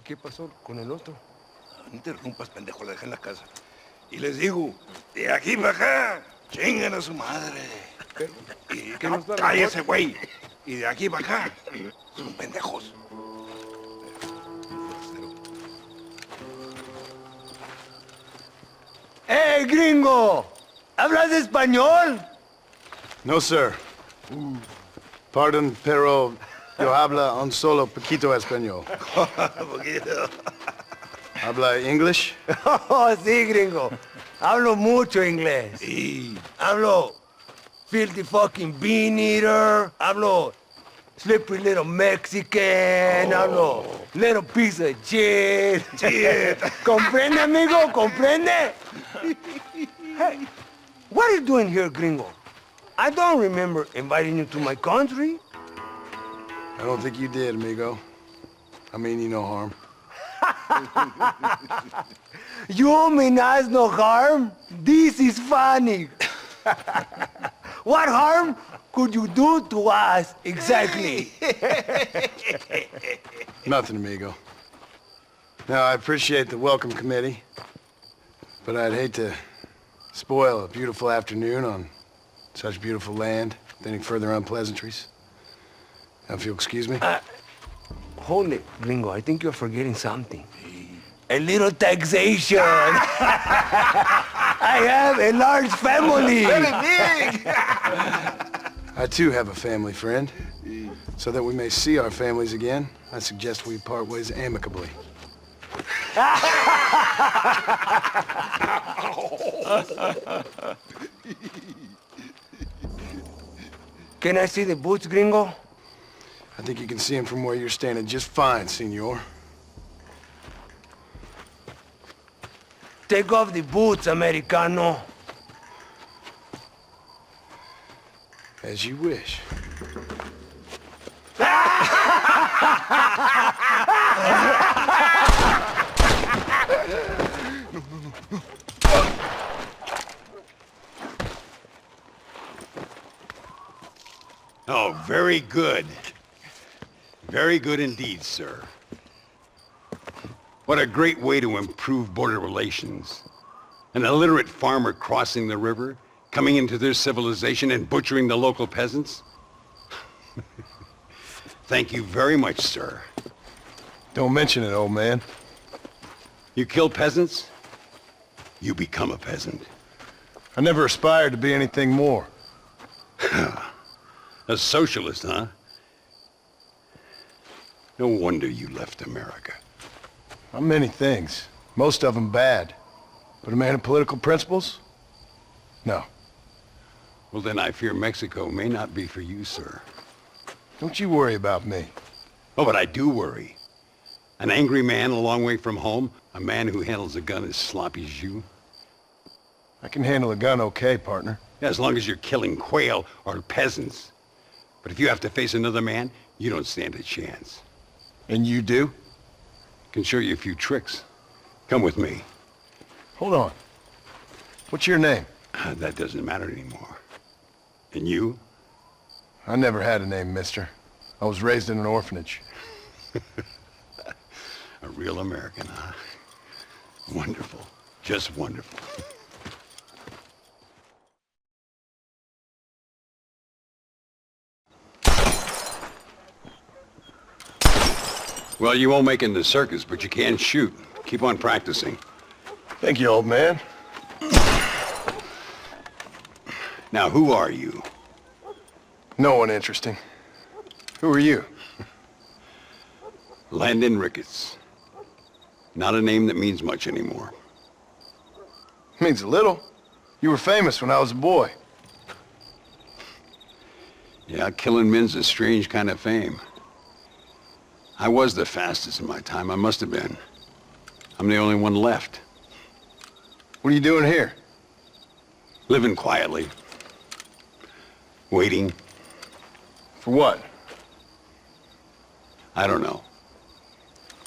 ¿Qué pasó con el otro? No interrumpas, pendejo, la dejé en la casa. Y les digo, de aquí para acá, chingan a su madre. Pero, Y ¿qué nos da la cállese, güey. Y de aquí para acá, son pendejos. ¡Hey, gringo! ¿Hablas español? No, sir. Pardon, pero yo habla un solo poquito español. Poquito. ¿Habla English? Oh, sí, gringo. Hablo mucho inglés. Sí. Hablo filthy fucking bean eater. Hablo slippery little Mexican. Hablo little piece of shit. Shit. ¿Comprende, amigo? ¿Comprende? Hey, what are you doing here, gringo? I don't remember inviting you to my country. I don't think you did, amigo. I mean you no harm. You mean us no harm? This is funny. What harm could you do to us exactly? Nothing, amigo. Now, I appreciate the welcome committee, but I'd hate to spoil a beautiful afternoon on such beautiful land with any further unpleasantries. Now, if you'll excuse me. Hold it, gringo. I think you're forgetting something. A little taxation. I have a large family. I too have a family friend. So that we may see our families again, I suggest we part ways amicably. Can I see the boots, gringo? I think you can see him from where you're standing just fine, senor. Take off the boots, Americano. As you wish. Oh, very good. Very good indeed, sir. What a great way to improve border relations. An illiterate farmer crossing the river, coming into their civilization and butchering the local peasants? Thank you very much, sir. Don't mention it, old man. You kill peasants, you become a peasant. I never aspired to be anything more. A socialist, huh? No wonder you left America. I'm many things. Most of them bad. But a man of political principles? No. Well, then I fear Mexico may not be for you, sir. Don't you worry about me. Oh, but I do worry. An angry man a long way from home, a man who handles a gun as sloppy as you. I can handle a gun okay, partner. As long as you're killing quail or peasants. But if you have to face another man, you don't stand a chance. And you do? Can show you a few tricks. Come with me. Hold on. What's your name? That doesn't matter anymore. And you? I never had a name, mister. I was raised in an orphanage. A real American, huh? Wonderful. Just wonderful. Well, you won't make it in the circus, but you can shoot. Keep on practicing. Thank you, old man. Now, who are you? No one interesting. Who are you? Landon Ricketts. Not a name that means much anymore. Means a little. You were famous when I was a boy. Yeah, killing men's a strange kind of fame. I was the fastest in my time. I must have been. I'm the only one left. What are you doing here? Living quietly. Waiting. For what? I don't know.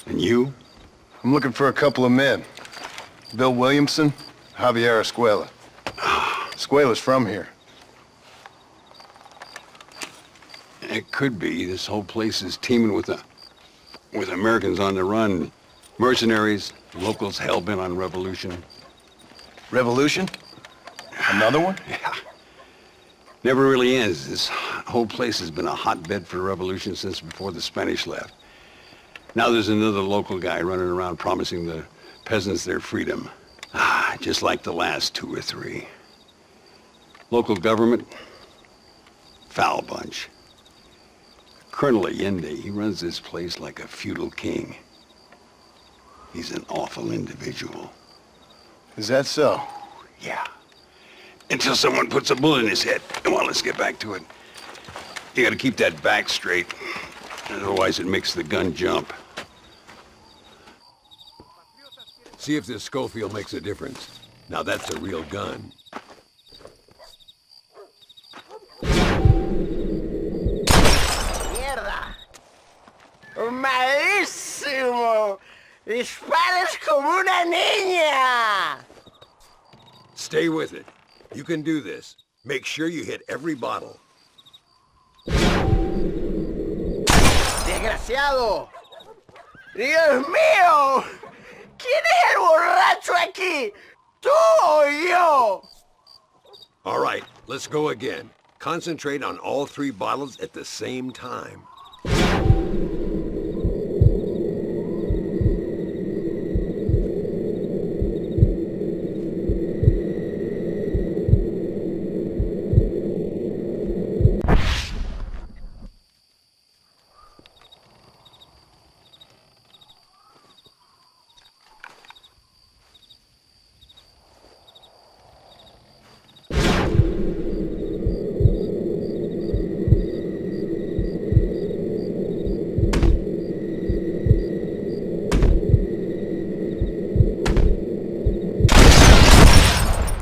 And you? I'm looking for a couple of men. Bill Williamson, Javier Escuela. Escuela's from here. It could be. This whole place is teeming with Americans on the run. Mercenaries, locals hell-bent on revolution. Revolution? Another one? Yeah. Never really ends. This whole place has been a hotbed for revolution since before the Spanish left. Now there's another local guy running around promising the peasants their freedom. Just like the last 2 or 3. Local government, foul bunch. Colonel Allende, he runs this place like a feudal king. He's an awful individual. Is that so? Yeah. Until someone puts a bullet in his head. Come on, let's get back to it. You gotta keep that back straight. Otherwise it makes the gun jump. See if this Schofield makes a difference. Now that's a real gun. ¡Mierda! ¡Malísimo! ¡Disparas como una niña! Stay with it. You can do this. Make sure you hit every bottle. ¡Desgraciado! ¡Dios mío! ¿Quién es el borracho aquí? ¿Tú o yo? All right, let's go again. Concentrate on all 3 bottles at the same time.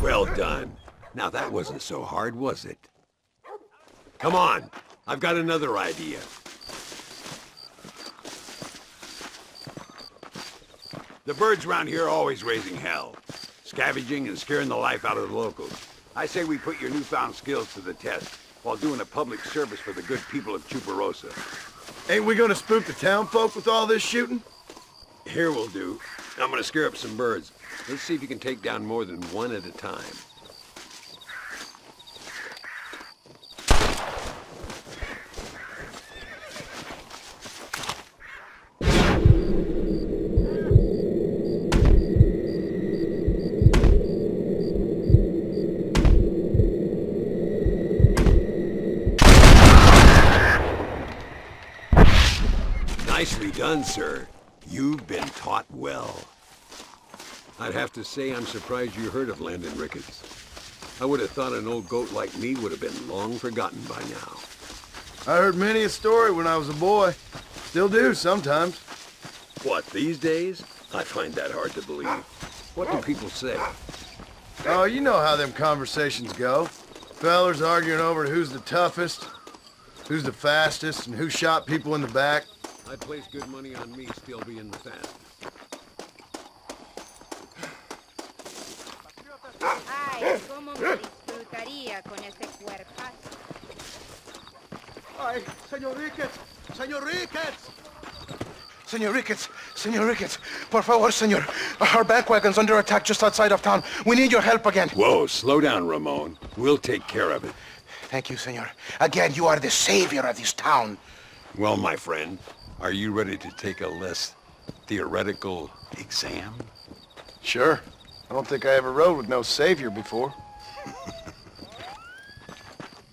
Well done. Now that wasn't so hard, was it? Come on, I've got another idea. The birds around here are always raising hell, scavenging and scaring the life out of the locals. I say we put your newfound skills to the test while doing a public service for the good people of Chuparosa. Ain't we gonna spook the town folk with all this shooting? Here we'll do. I'm gonna scare up some birds. Let's see if you can take down more than one at a time. Nicely done, sir. You've been taught well. I'd have to say I'm surprised you heard of Landon Ricketts. I would have thought an old goat like me would have been long forgotten by now. I heard many a story when I was a boy. Still do sometimes. What, these days? I find that hard to believe. What do people say? Oh, you know how them conversations go. Fellers arguing over who's the toughest, who's the fastest, and who shot people in the back. I'd place good money on me still being the fastest. Ay, cómo me disfrutaría con ese cuerpazo. Ay, Señor Ricketts! Señor Ricketts! Señor Ricketts! Señor Ricketts! Por favor, señor. Our bank wagon's under attack just outside of town. We need your help again. Whoa, slow down, Ramon. We'll take care of it. Thank you, senor. Again, you are the savior of this town. Well, my friend, are you ready to take a less theoretical exam? Sure. I don't think I ever rode with no savior before.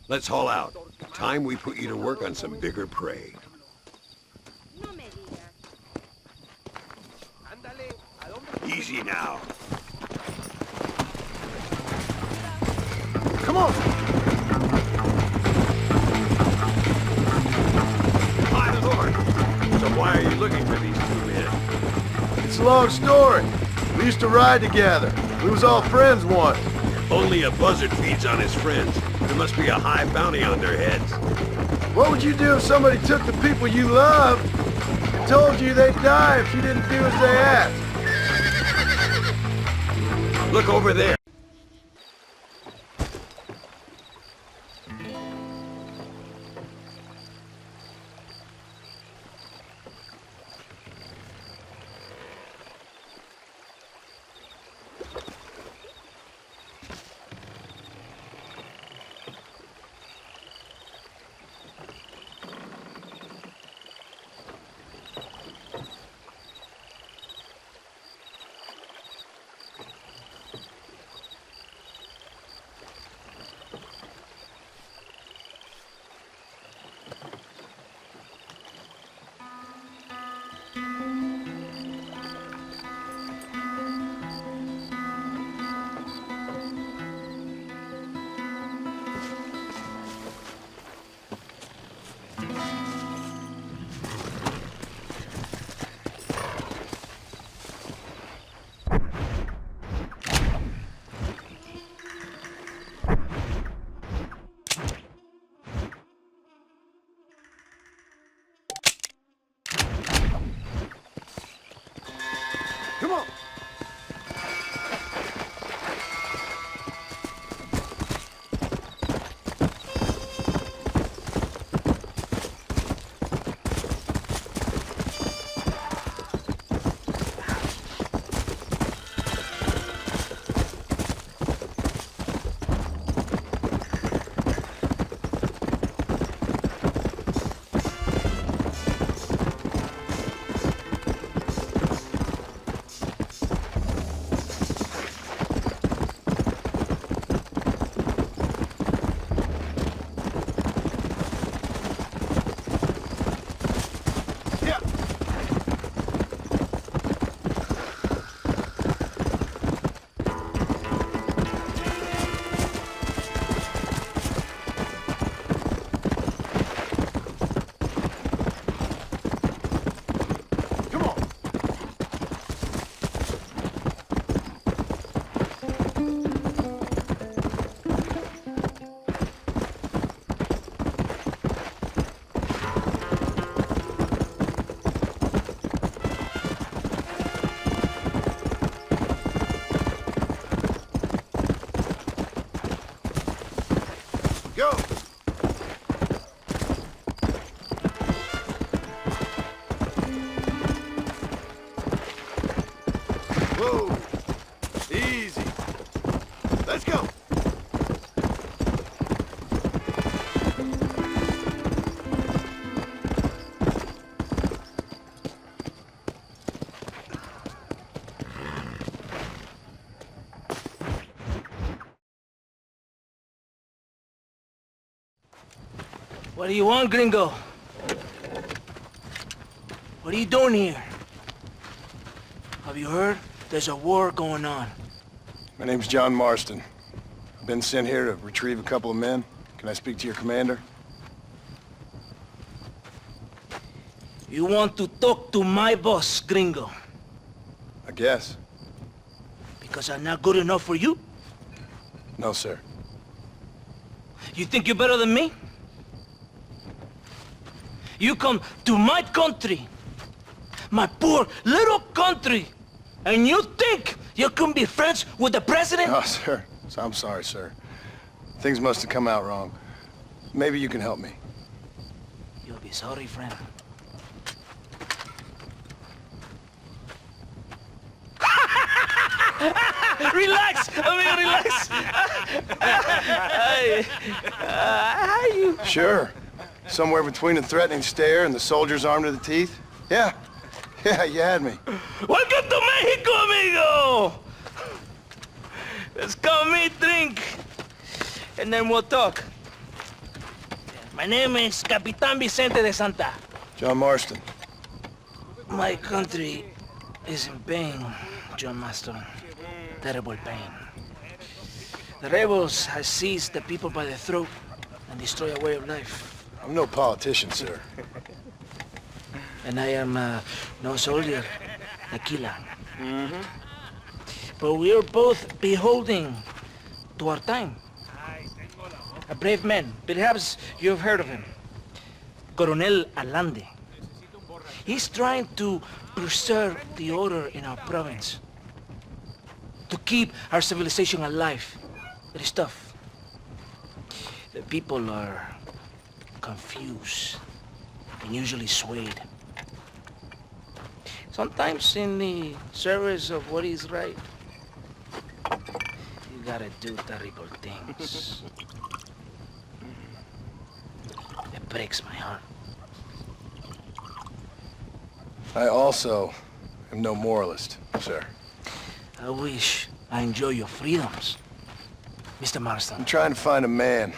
Let's haul out. Time we put you to work on some bigger prey. No me digas. Easy now. Come on! By the Lord! So why are you looking for these 2 men? It's a long story. We used to ride together. We was all friends once. Only a buzzard feeds on his friends. There must be a high bounty on their heads. What would you do if somebody took the people you love and told you they'd die if you didn't do as they asked? Look over there. Come on. Go! Whoa! Easy. Let's go! What do you want, gringo? What are you doing here? Have you heard? There's a war going on. My name's John Marston. I've been sent here to retrieve a couple of men. Can I speak to your commander? You want to talk to my boss, gringo? I guess. Because I'm not good enough for you? No, sir. You think you're better than me? You come to my country, my poor little country, and you think you can be friends with the president? Oh, sir. I'm sorry, sir. Things must have come out wrong. Maybe you can help me. You'll be sorry, friend. Relax, amigo, relax. How you? Sure. Somewhere between a threatening stare and the soldiers armed to the teeth? Yeah. Yeah, you had me. Welcome to Mexico, amigo! Let's come meet, drink, and then we'll talk. My name is Capitan Vicente de Santa. John Marston. My country is in pain, John Marston. Terrible pain. The rebels have seized the people by the throat and destroy a way of life. I'm no politician, sir. And I am no soldier, a killer. But we are both beholding to our time. A brave man, perhaps you've heard of him. Coronel Allende. He's trying to preserve the order in our province. To keep our civilization alive. It is tough. The people are confused and usually swayed. Sometimes in the service of what is right, you gotta do terrible things. It breaks my heart. I also am no moralist, sir. I wish I enjoy your freedoms, Mr. Marston. I'm trying to find a man,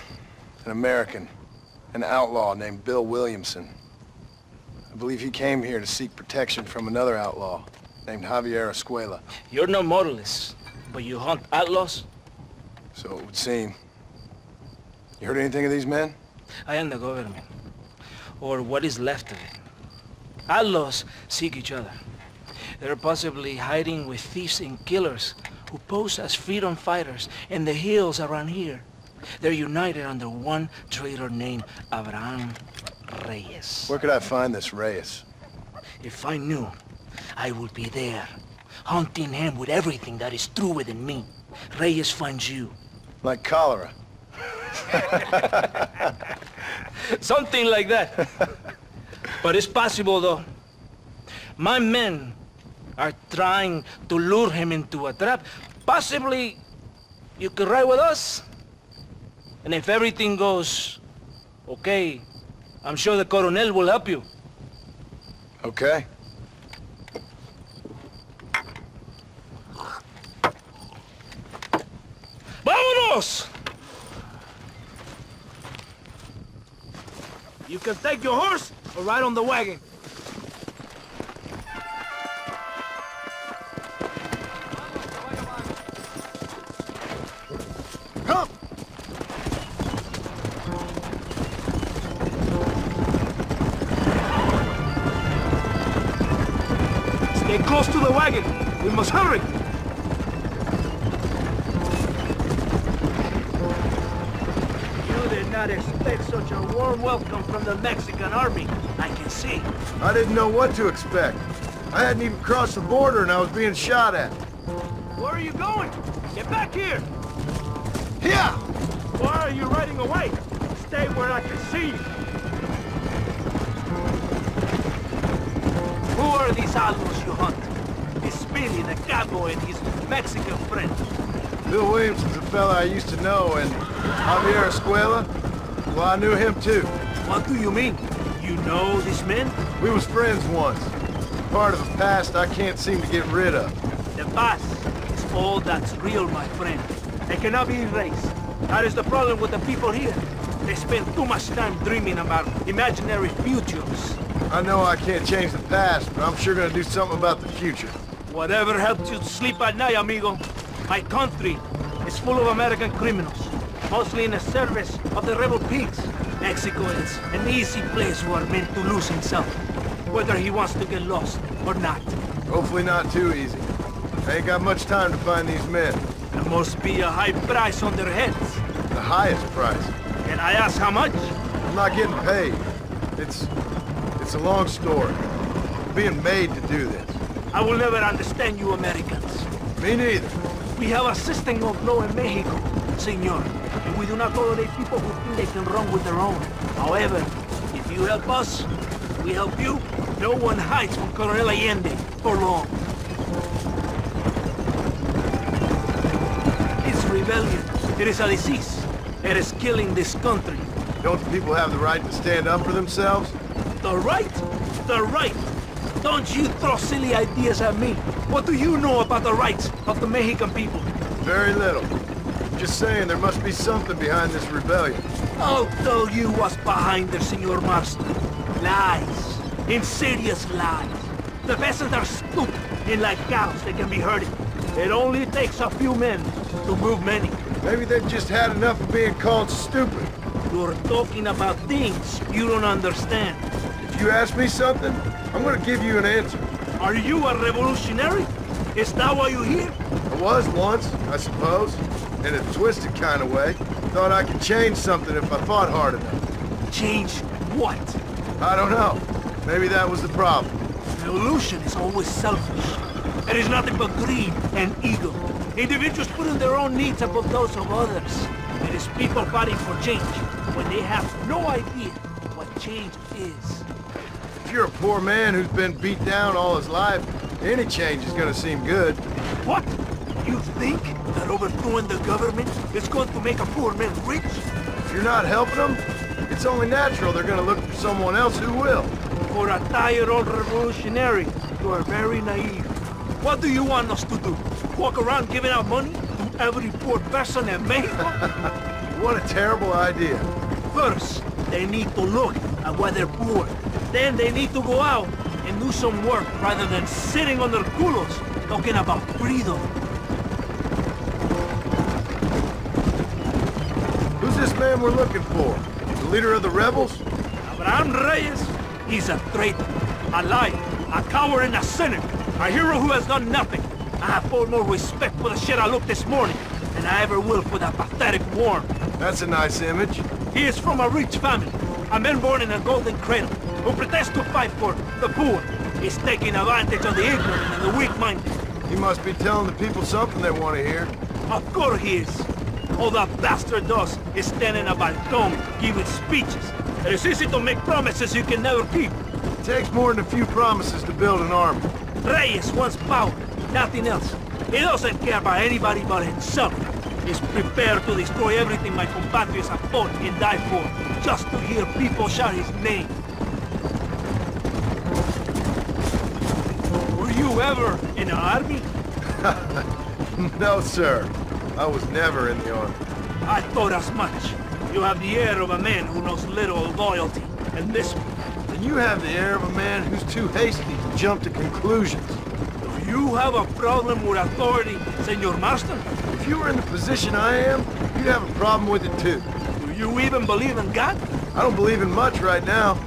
an American, an outlaw named Bill Williamson. I believe he came here to seek protection from another outlaw named Javier Escuela. You're no moralist, but you hunt outlaws? So it would seem. You heard anything of these men? I am the government, or what is left of it. Outlaws seek each other. They're possibly hiding with thieves and killers who pose as freedom fighters in the hills around here. They're united under one traitor named Abraham Reyes. Where could I find this Reyes? If I knew, I would be there, hunting him with everything that is true within me. Reyes finds you. Like cholera. Something like that. But it's possible, though. My men are trying to lure him into a trap. Possibly, you could ride with us. And if everything goes okay, I'm sure the Coronel will help you. Okay. ¡Vámonos! You can take your horse or ride on the wagon. Come! Stay close to the wagon. We must hurry. You did not expect such a warm welcome from the Mexican army. I can see. I didn't know what to expect. I hadn't even crossed the border and I was being shot at. Where are you going? Get back here! Here! Why are you riding away? Stay where I can see you. Who are these outlaws you hunt? It's Speedy, the cowboy, and his Mexican friend. Bill Williamson's a fella I used to know, and Javier Escuela, well, I knew him too. What do you mean? You know these men? We was friends once. Part of the past I can't seem to get rid of. The past is all that's real, my friend. It cannot be erased. That is the problem with the people here. They spend too much time dreaming about imaginary futures. I know I can't change the past, but I'm sure gonna do something about the future. Whatever helps you sleep at night, amigo. My country is full of American criminals, mostly in the service of the rebel pigs. Mexico is an easy place for a man to lose himself, whether he wants to get lost or not. Hopefully not too easy. I ain't got much time to find these men. There must be a high price on their heads. The highest price. Can I ask how much? I'm not getting paid. It's a long story. I'm being made to do this. I will never understand you Americans. Me neither. We have a system of law in Mexico, senor, and we do not tolerate people who think they can run with their own. However, if you help us, we help you. No one hides from Colonel Allende for long. It's rebellion. It is a disease. It is killing this country. Don't the people have the right to stand up for themselves? The right? The right! Don't you throw silly ideas at me. What do you know about the rights of the Mexican people? Very little. I'm just saying there must be something behind this rebellion. I'll tell you what's behind there, Senor Marston. Lies. Insidious lies. The peasants are stupid, and like cows, they can be herded. It only takes a few men to move many. Maybe they've just had enough of being called stupid. You're talking about things you don't understand. If you ask me something, I'm gonna give you an answer. Are you a revolutionary? Is that why you're here? I was once, I suppose. In a twisted kind of way. Thought I could change something if I fought hard enough. Change what? I don't know. Maybe that was the problem. Revolution is always selfish. It is nothing but greed and ego. Individuals putting their own needs above those of others. It is people fighting for change when they have no idea what change is. If you're a poor man who's been beat down all his life, any change is gonna seem good. What? You think that overthrowing the government is going to make a poor man rich? If you're not helping them, it's only natural they're gonna look for someone else who will. For a tired old revolutionary, you are very naive. What do you want us to do? Walk around giving out money to every poor person in Mexico? What a terrible idea. First, they need to look at why they're poor. Then they need to go out and do some work rather than sitting on their culos talking about freedom. Who's this man we're looking for? The leader of the rebels? Abraham Reyes, he's a traitor, a liar, a coward and a sinner, a hero who has done nothing. I have far more respect for the shit I looked this morning than I ever will for that pathetic worm. That's a nice image. He is from a rich family, a man born in a golden cradle, who pretends to fight for the poor. He's taking advantage of the ignorant and the weak-minded. He must be telling the people something they want to hear. Of course he is. All that bastard does is stand in a balcony giving speeches. It is easy to make promises you can never keep. It takes more than a few promises to build an army. Reyes wants power, nothing else. He doesn't care about anybody but himself. He's prepared to destroy everything my compatriots have fought and died for, just to hear people shout his name. Were you ever in an army? No, sir. I was never in the army. I thought as much. You have the air of a man who knows little of loyalty, and this one. And you have the air of a man who's too hasty to jump to conclusions. Do you have a problem with authority, Senor Marston? If you were in the position I am, you'd have a problem with it too. Do you even believe in God? I don't believe in much right now.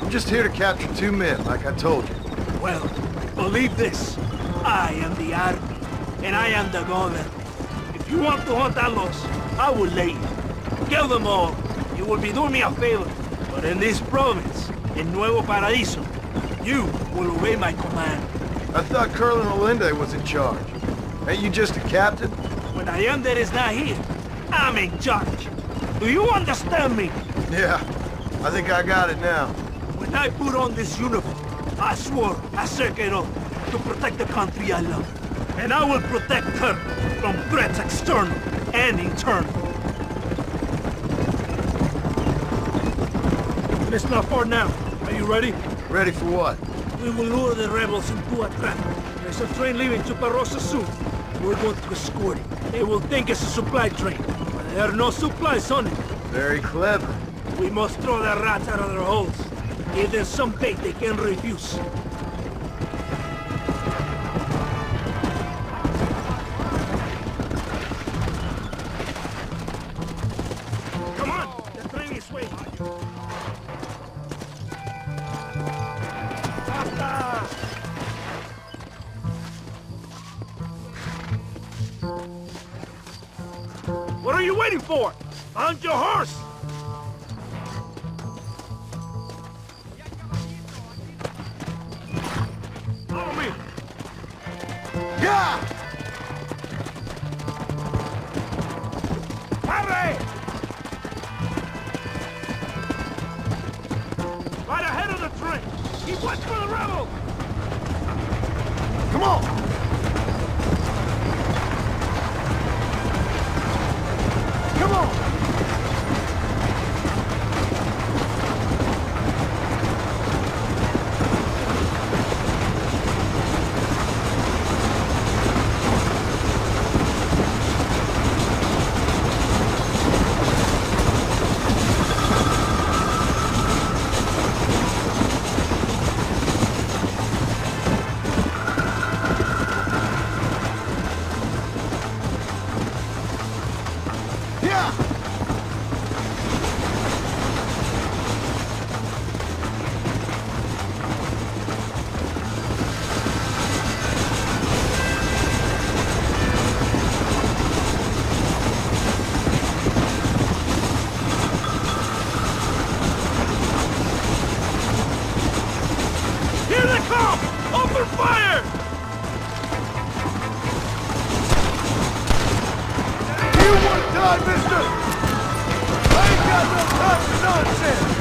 I'm just here to capture 2 men, like I told you. Well, believe this. I am the army, and I am the government. If you want to hunt outlaws, I will let you. Kill them all. You will be doing me a favor. But in this province, in Nuevo Paradiso, you will obey my command. I thought Colonel Olinde was in charge. Ain't you just a captain? When I am that is not here, I'm in charge. Do you understand me? Yeah, I think I got it now. When I put on this uniform, I swore, I circa it oath, to protect the country I love. And I will protect her from threats external and internal. It's not far now. Are you ready? Ready for what? We will lure the rebels into a trap. There's a train leaving Chuparosa soon. We're going to escort it. They will think it's a supply train, but there are no supplies on it. Very clever. We must throw the rats out of their holes. Give them some bait they can refuse. Come on! The train is waiting. What are you waiting for? Mount your horse! Follow me! Yeah! Hurry! Right ahead of the train! Keep watch for the rebels! Come on! Come on! Open fire! You want to die, mister? I ain't got no time for nonsense!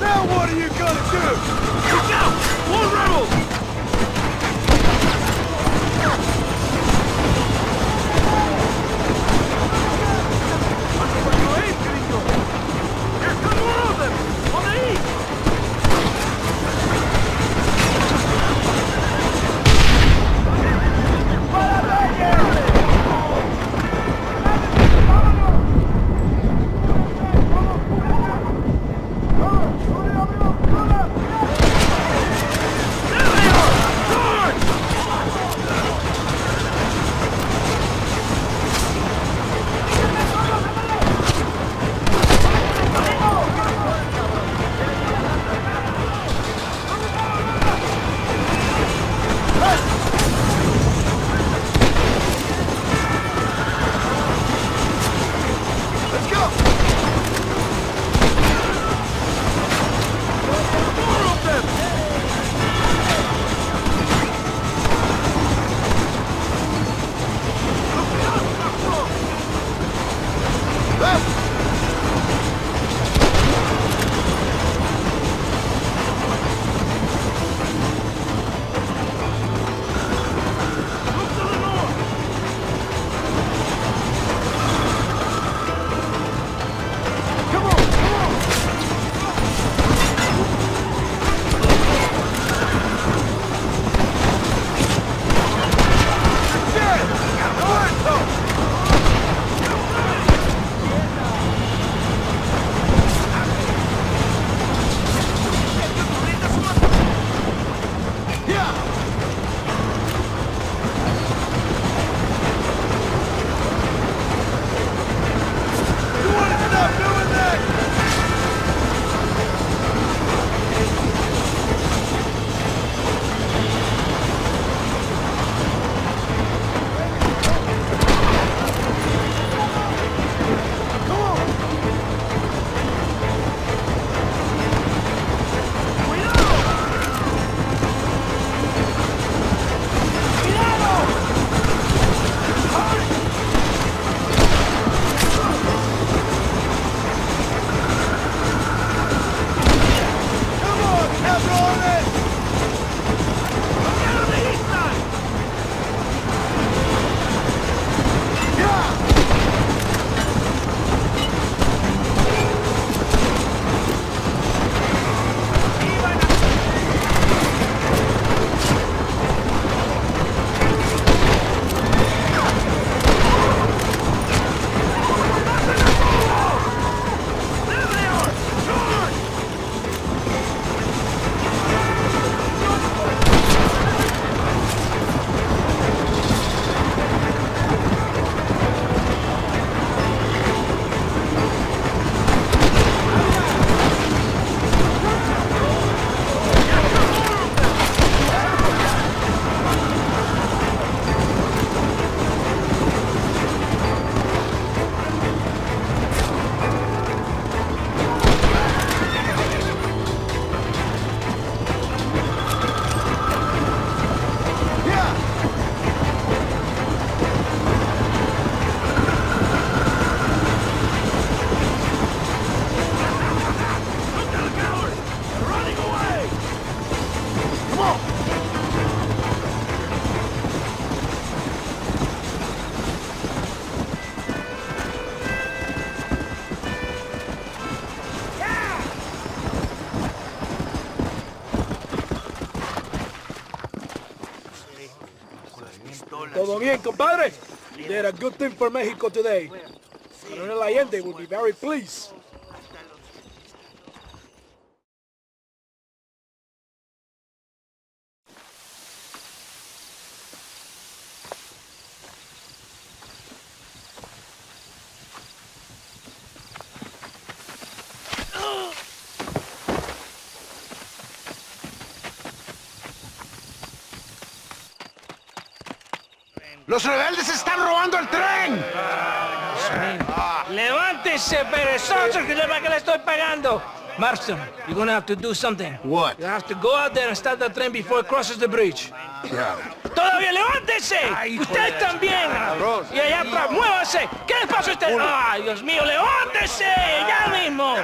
Now what are you gonna do? Look out! More rebels! Here come more of them! On the east! Todo bien, compadre? You did a good thing for Mexico today. Coronel Allende will be very pleased. ¡Los rebeldes están robando el tren! ¡Levántese, perezoso, que para qué le estoy pagando! Marston, you're gonna have to do something. What? You have to go out there and start the train before it crosses the bridge. Yeah. ¡Todavía levántese! ¡Usted también! Y allá atrás, muévase. ¿Qué le pasa a usted? ¡Ay, Dios mío, levántese! ¡Ya mismo!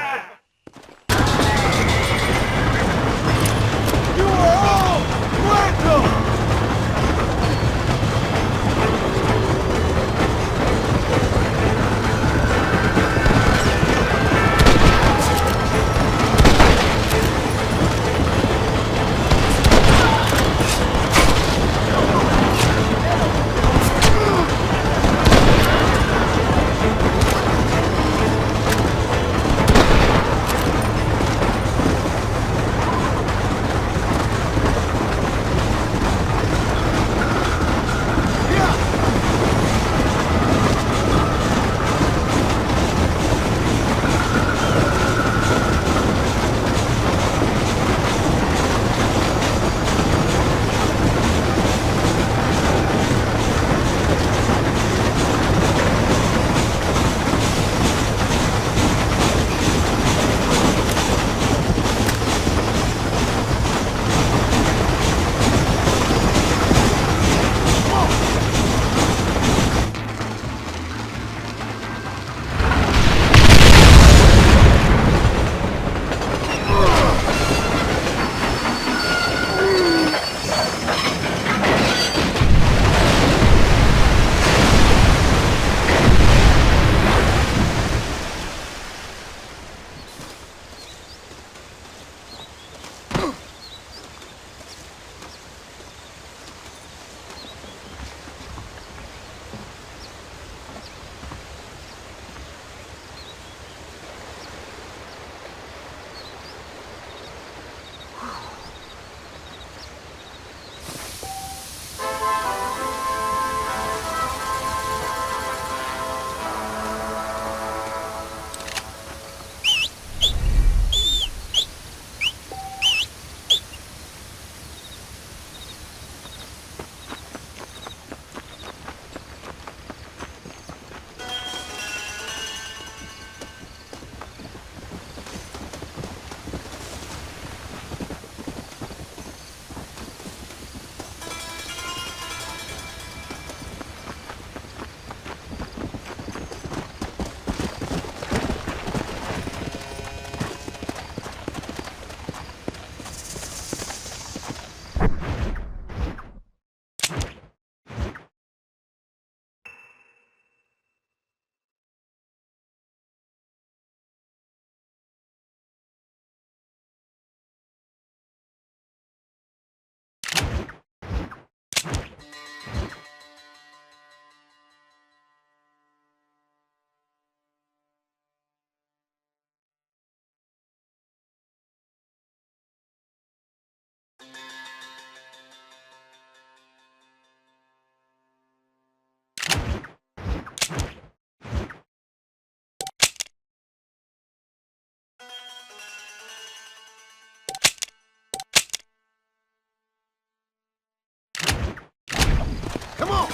Come on!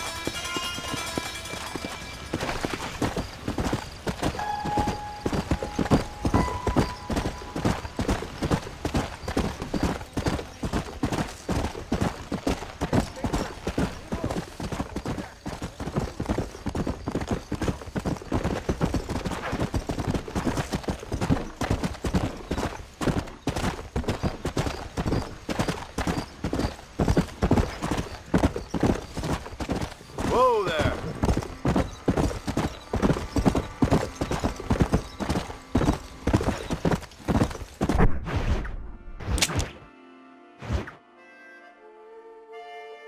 Whoa there!